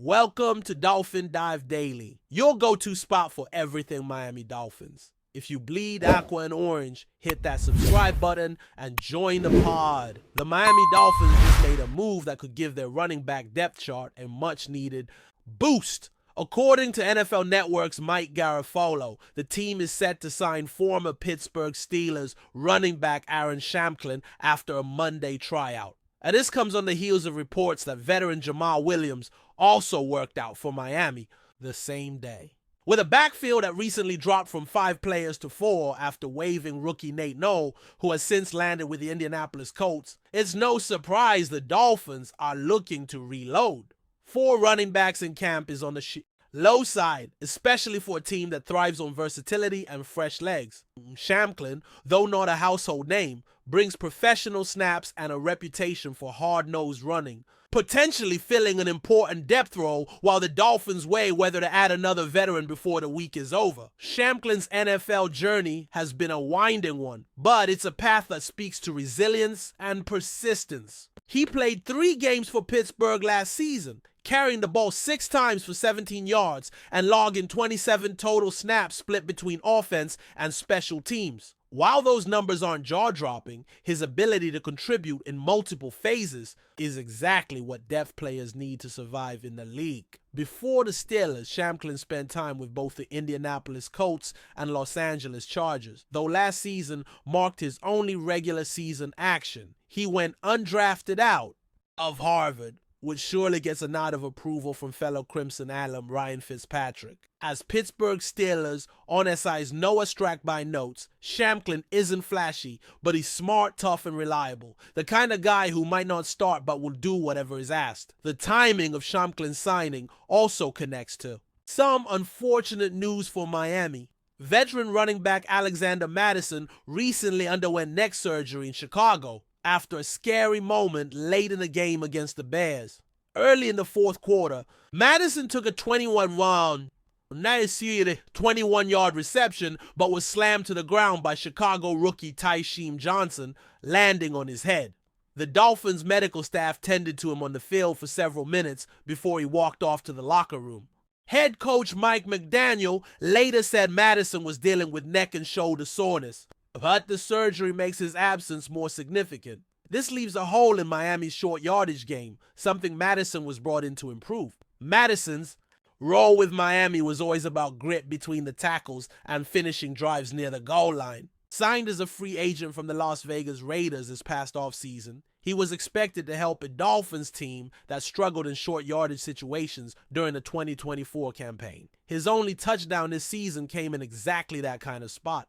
Welcome to Dolphin Dive Daily, your go-to spot for everything Miami Dolphins. If you bleed aqua and orange, hit that subscribe button and join the pod. The Miami Dolphins just made a move that could give their running back depth chart a much-needed boost. According to NFL Network's Mike Garafolo, the team is set to sign former Pittsburgh Steelers running back Aaron Shamklin after a Monday tryout. And this comes on the heels of reports that veteran Jamal Williams also worked out for Miami the same day. With a backfield that recently dropped from 5 players to 4 after waiving rookie Nate Noel, who has since landed with the Indianapolis Colts, it's no surprise the Dolphins are looking to reload. 4 running backs in camp is on the low side, especially for a team that thrives on versatility and fresh legs. Shamklin, though not a household name, brings professional snaps and a reputation for hard-nosed running, potentially filling an important depth role while the Dolphins weigh whether to add another veteran before the week is over. Shanklin's NFL journey has been a winding one, but it's a path that speaks to resilience and persistence. He played 3 games for Pittsburgh last season, carrying the ball 6 times for 17 yards and logging 27 total snaps split between offense and special teams. While those numbers aren't jaw-dropping, his ability to contribute in multiple phases is exactly what depth players need to survive in the league. Before the Steelers, Shamklin spent time with both the Indianapolis Colts and Los Angeles Chargers. Though last season marked his only regular season action, he went undrafted out of Harvard, which surely gets a nod of approval from fellow Crimson alum Ryan Fitzpatrick. As Pittsburgh Steelers on SI's Noah Strackby notes, Shamklin isn't flashy, but he's smart, tough, and reliable. The kind of guy who might not start but will do whatever is asked. The timing of Shanklin's signing also connects to some unfortunate news for Miami. Veteran running back Alexander Mattison recently underwent neck surgery in Chicago after a scary moment late in the game against the Bears. Early in the fourth quarter, Madison took a 21-yard reception, but was slammed to the ground by Chicago rookie Tysheem Johnson, landing on his head. The Dolphins' medical staff tended to him on the field for several minutes before he walked off to the locker room. Head coach Mike McDaniel later said Madison was dealing with neck and shoulder soreness, but the surgery makes his absence more significant. This leaves a hole in Miami's short yardage game, something Madison was brought in to improve. Madison's role with Miami was always about grit between the tackles and finishing drives near the goal line. Signed as a free agent from the Las Vegas Raiders this past offseason, he was expected to help a Dolphins team that struggled in short yardage situations during the 2024 campaign. His only touchdown this season came in exactly that kind of spot.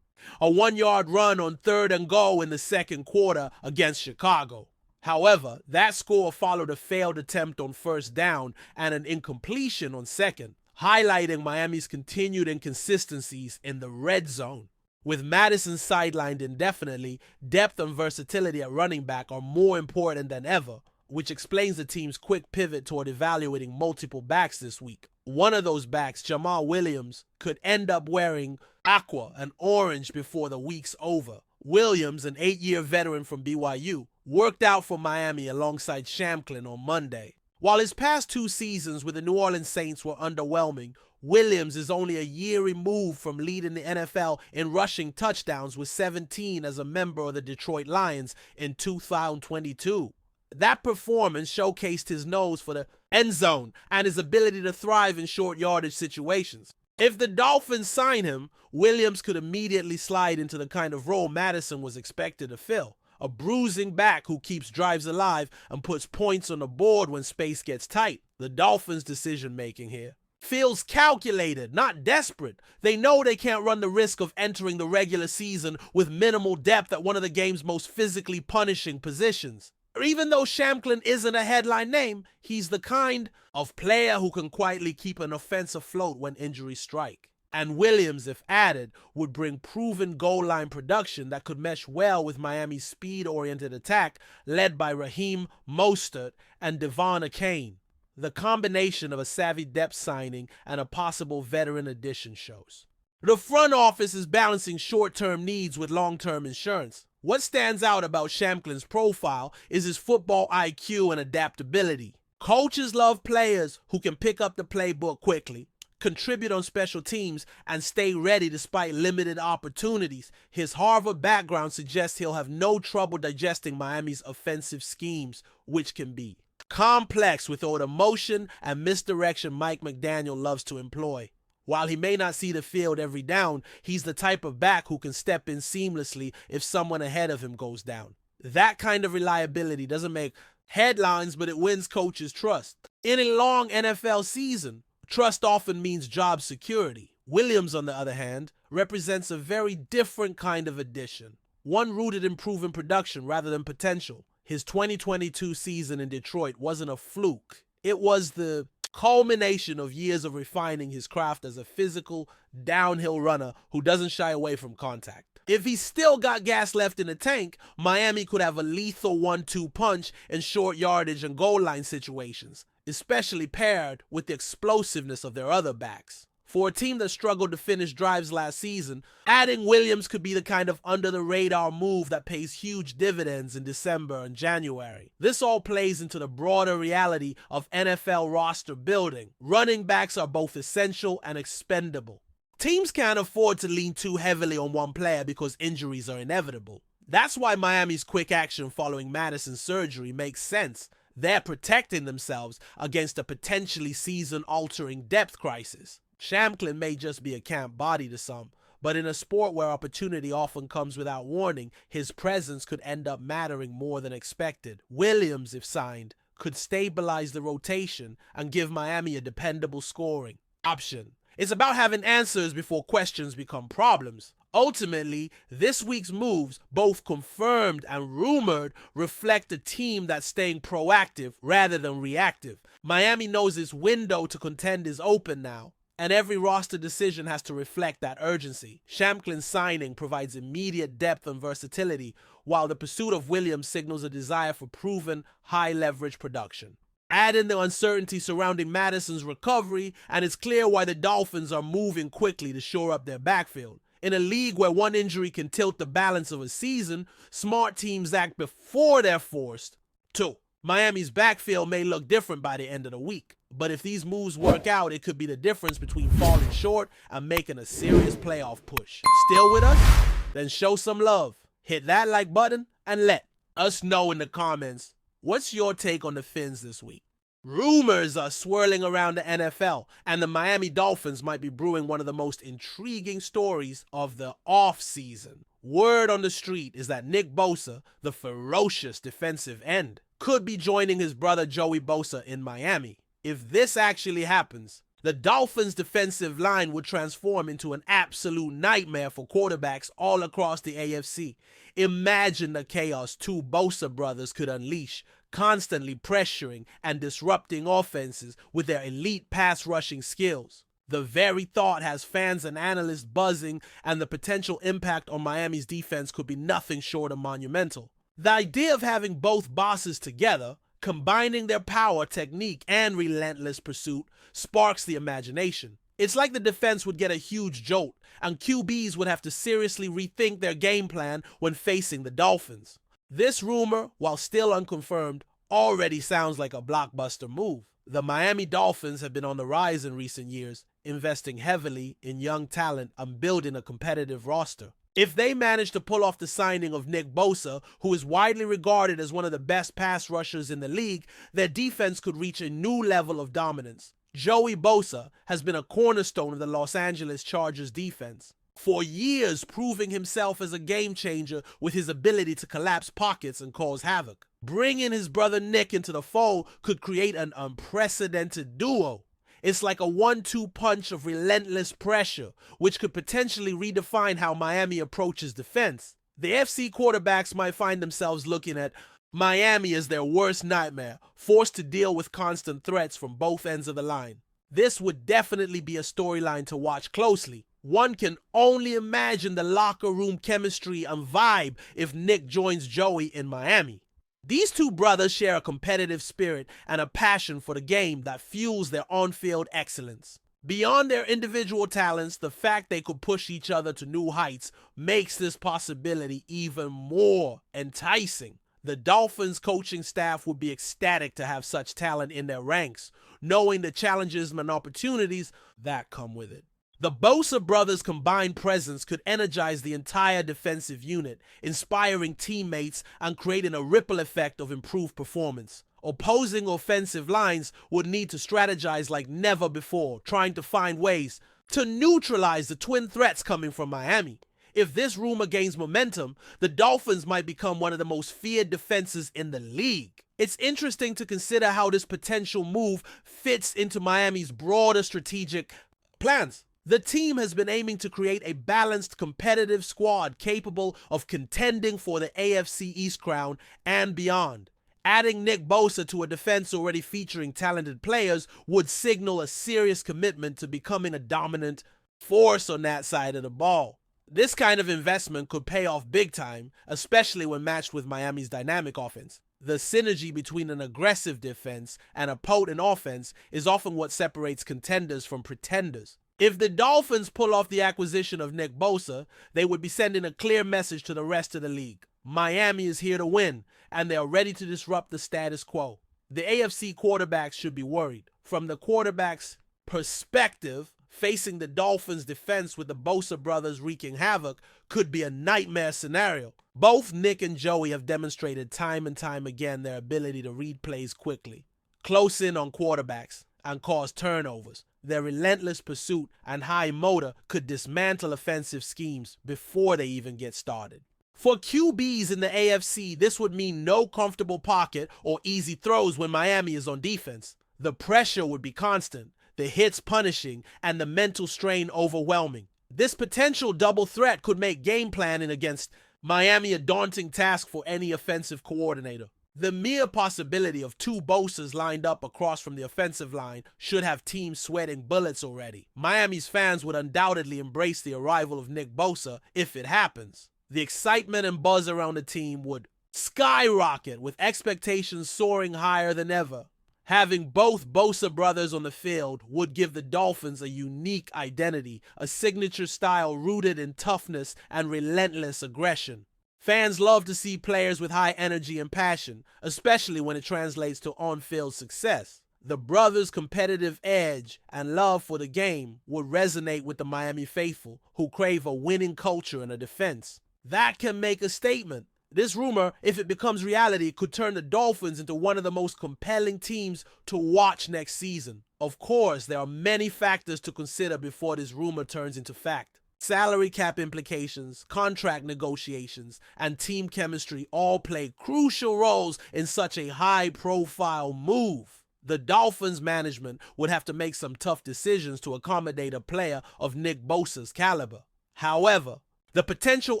A 1-yard run on 3rd and goal in the second quarter against Chicago. However, that score followed a failed attempt on 1st down and an incompletion on 2nd, highlighting Miami's continued inconsistencies in the red zone. With Madison sidelined indefinitely, depth and versatility at running back are more important than ever, which explains the team's quick pivot toward evaluating multiple backs this week. One of those backs, Jamal Williams, could end up wearing aqua and orange before the week's over. Williams, an 8-year veteran from BYU, worked out for Miami alongside Shamklin on Monday. While his past 2 seasons with the New Orleans Saints were underwhelming, Williams is only a year removed from leading the NFL in rushing touchdowns with 17 as a member of the Detroit Lions in 2022. That performance showcased his nose for the end zone and his ability to thrive in short yardage situations. If the Dolphins sign him, Williams could immediately slide into the kind of role Madison was expected to fill. A bruising back who keeps drives alive and puts points on the board when space gets tight. The Dolphins' decision-making here feels calculated, not desperate. They know they can't run the risk of entering the regular season with minimal depth at one of the game's most physically punishing positions. Even though Shamklin isn't a headline name, he's the kind of player who can quietly keep an offense afloat when injuries strike. And Williams, if added, would bring proven goal line production that could mesh well with Miami's speed-oriented attack led by Raheem Mostert and Devon Achane. The combination of a savvy depth signing and a possible veteran addition shows. The front office is balancing short-term needs with long-term insurance. What stands out about Shanklin's profile is his football IQ and adaptability. Coaches love players who can pick up the playbook quickly, contribute on special teams, and stay ready despite limited opportunities. His Harvard background suggests he'll have no trouble digesting Miami's offensive schemes, which can be complex with all the motion and misdirection Mike McDaniel loves to employ. While he may not see the field every down, he's the type of back who can step in seamlessly if someone ahead of him goes down. That kind of reliability doesn't make headlines, but it wins coaches' trust. In a long NFL season, trust often means job security. Williams, on the other hand, represents a very different kind of addition, one rooted in proven production rather than potential. His 2022 season in Detroit wasn't a fluke. It was the culmination of years of refining his craft as a physical, downhill runner who doesn't shy away from contact. If he's still got gas left in the tank, Miami could have a lethal 1-2 punch in short yardage and goal line situations, especially paired with the explosiveness of their other backs. For a team that struggled to finish drives last season, adding Williams could be the kind of under-the-radar move that pays huge dividends in December and January. This all plays into the broader reality of NFL roster building. Running backs are both essential and expendable. Teams can't afford to lean too heavily on one player because injuries are inevitable. That's why Miami's quick action following Madison's surgery makes sense. They're protecting themselves against a potentially season-altering depth crisis. Shamklin may just be a camp body to some, but in a sport where opportunity often comes without warning, his presence could end up mattering more than expected. Williams, if signed, could stabilize the rotation and give Miami a dependable scoring option. It's about having answers before questions become problems. Ultimately, this week's moves, both confirmed and rumored, reflect a team that's staying proactive rather than reactive. Miami knows its window to contend is open now, and every roster decision has to reflect that urgency. Shamklin's signing provides immediate depth and versatility, while the pursuit of Williams signals a desire for proven, high-leverage production. Add in the uncertainty surrounding Madison's recovery, and it's clear why the Dolphins are moving quickly to shore up their backfield. In a league where one injury can tilt the balance of a season, smart teams act before they're forced to. Miami's backfield may look different by the end of the week, but if these moves work out, it could be the difference between falling short and making a serious playoff push. Still with us? Then show some love. Hit that like button and let us know in the comments, what's your take on the Fins this week? Rumors are swirling around the NFL, and the Miami Dolphins might be brewing one of the most intriguing stories of the offseason. Word on the street is that Nick BOSA, the ferocious defensive end, could be joining his brother Joey BOSA in Miami. If this actually happens, the Dolphins' defensive line would transform into an absolute nightmare for quarterbacks all across the AFC. Imagine the chaos two BOSA brothers could unleash, constantly pressuring and disrupting offenses with their elite pass rushing skills. The very thought has fans and analysts buzzing, and the potential impact on Miami's defense could be nothing short of monumental. The idea of having both bosses together, combining their power, technique, and relentless pursuit, sparks the imagination. It's like the defense would get a huge jolt, and QBs would have to seriously rethink their game plan when facing the Dolphins. This rumor, while still unconfirmed, already sounds like a blockbuster move. The Miami Dolphins have been on the rise in recent years, investing heavily in young talent and building a competitive roster. If they manage to pull off the signing of Nick BOSA, who is widely regarded as one of the best pass rushers in the league, their defense could reach a new level of dominance. Joey BOSA has been a cornerstone of the Los Angeles Chargers defense, for years proving himself as a game changer with his ability to collapse pockets and cause havoc. Bringing his brother Nick into the fold could create an unprecedented duo. It's like a 1-2 punch of relentless pressure, which could potentially redefine how Miami approaches defense. The AFC quarterbacks might find themselves looking at Miami as their worst nightmare, forced to deal with constant threats from both ends of the line. This would definitely be a storyline to watch closely. One can only imagine the locker room chemistry and vibe if Nick joins Joey in Miami. These two brothers share a competitive spirit and a passion for the game that fuels their on-field excellence. Beyond their individual talents, the fact they could push each other to new heights makes this possibility even more enticing. The Dolphins coaching staff would be ecstatic to have such talent in their ranks, knowing the challenges and opportunities that come with it. The BOSA brothers' combined presence could energize the entire defensive unit, inspiring teammates and creating a ripple effect of improved performance. Opposing offensive lines would need to strategize like never before, trying to find ways to neutralize the twin threats coming from Miami. If this rumor gains momentum, the Dolphins might become one of the most feared defenses in the league. It's interesting to consider how this potential move fits into Miami's broader strategic plans. The team has been aiming to create a balanced, competitive squad capable of contending for the AFC East crown and beyond. Adding Nick BOSA to a defense already featuring talented players would signal a serious commitment to becoming a dominant force on that side of the ball. This kind of investment could pay off big time, especially when matched with Miami's dynamic offense. The synergy between an aggressive defense and a potent offense is often what separates contenders from pretenders. If the Dolphins pull off the acquisition of Nick BOSA, they would be sending a clear message to the rest of the league. Miami is here to win, and they are ready to disrupt the status quo. The AFC quarterbacks should be worried. From the quarterback's perspective, facing the Dolphins' defense with the BOSA brothers wreaking havoc could be a nightmare scenario. Both Nick and Joey have demonstrated time and time again their ability to read plays quickly, close in on quarterbacks, and cause turnovers. Their relentless pursuit and high motor could dismantle offensive schemes before they even get started. For QBs in the AFC, this would mean no comfortable pocket or easy throws when Miami is on defense. The pressure would be constant, the hits punishing, and the mental strain overwhelming. This potential double threat could make game planning against Miami a daunting task for any offensive coordinator. The mere possibility of two BOSAs lined up across from the offensive line should have teams sweating bullets already. Miami's fans would undoubtedly embrace the arrival of Nick BOSA if it happens. The excitement and buzz around the team would skyrocket, with expectations soaring higher than ever. Having both BOSA brothers on the field would give the Dolphins a unique identity, a signature style rooted in toughness and relentless aggression. Fans love to see players with high energy and passion, especially when it translates to on-field success. The brothers' competitive edge and love for the game would resonate with the Miami faithful, who crave a winning culture and a defense. That can make a statement. This rumor, if it becomes reality, could turn the Dolphins into one of the most compelling teams to watch next season. Of course, there are many factors to consider before this rumor turns into fact. Salary cap implications, contract negotiations, and team chemistry all play crucial roles in such a high-profile move. The Dolphins management would have to make some tough decisions to accommodate a player of Nick BOSA's caliber. However, the potential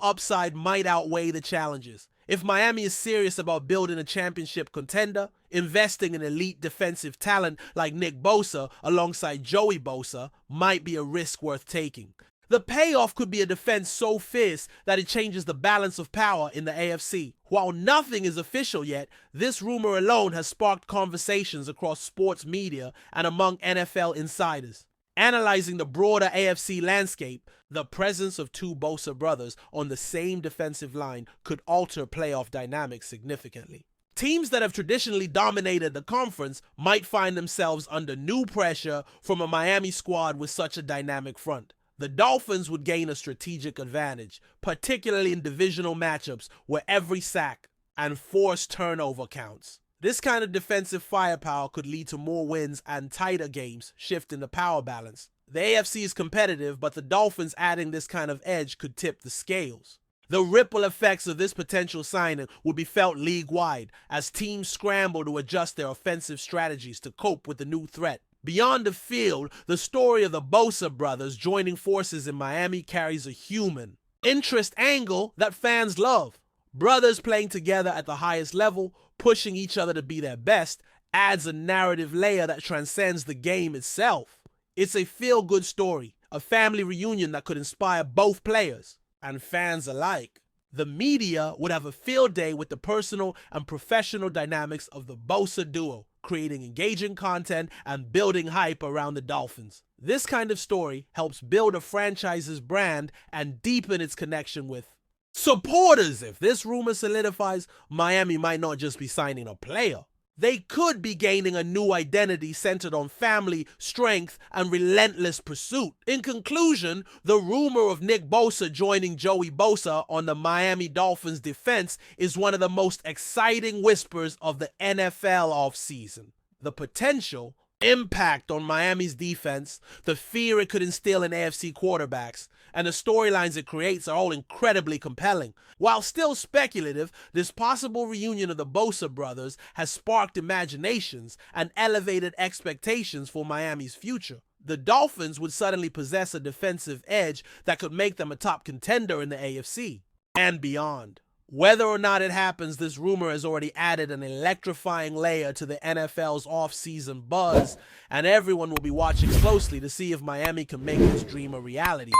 upside might outweigh the challenges. If Miami is serious about building a championship contender, investing in elite defensive talent like Nick BOSA alongside Joey BOSA might be a risk worth taking. The payoff could be a defense so fierce that it changes the balance of power in the AFC. While nothing is official yet, this rumor alone has sparked conversations across sports media and among NFL insiders. Analyzing the broader AFC landscape, the presence of two BOSA brothers on the same defensive line could alter playoff dynamics significantly. Teams that have traditionally dominated the conference might find themselves under new pressure from a Miami squad with such a dynamic front. The Dolphins would gain a strategic advantage, particularly in divisional matchups where every sack and forced turnover counts. This kind of defensive firepower could lead to more wins and tighter games, shifting the power balance. The AFC is competitive, but the Dolphins adding this kind of edge could tip the scales. The ripple effects of this potential signing would be felt league-wide as teams scramble to adjust their offensive strategies to cope with the new threat. Beyond the field, the story of the BOSA brothers joining forces in Miami carries a human interest angle that fans love. Brothers playing together at the highest level, pushing each other to be their best, adds a narrative layer that transcends the game itself. It's a feel-good story, a family reunion that could inspire both players and fans alike. The media would have a field day with the personal and professional dynamics of the BOSA duo, creating engaging content and building hype around the Dolphins. This kind of story helps build a franchise's brand and deepen its connection with Supporters, if this rumor solidifies, Miami might not just be signing a player. They could be gaining a new identity centered on family, strength, and relentless pursuit. In conclusion, the rumor of Nick Bosa joining Joey Bosa on the Miami Dolphins defense is one of the most exciting whispers of the NFL offseason. The potential impact on Miami's defense, the fear it could instill in AFC quarterbacks, and the storylines it creates are all incredibly compelling. While still speculative, this possible reunion of the Bosa brothers has sparked imaginations and elevated expectations for Miami's future. The Dolphins would suddenly possess a defensive edge that could make them a top contender in the AFC and beyond. Whether or not it happens, this rumor has already added an electrifying layer to the NFL's off-season buzz, and everyone will be watching closely to see if Miami can make this dream a reality.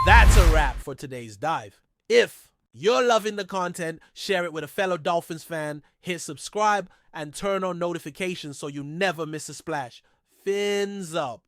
That's a wrap for today's dive. If you're loving the content, share it with a fellow Dolphins fan, hit subscribe, and turn on notifications so you never miss a splash. Fins up.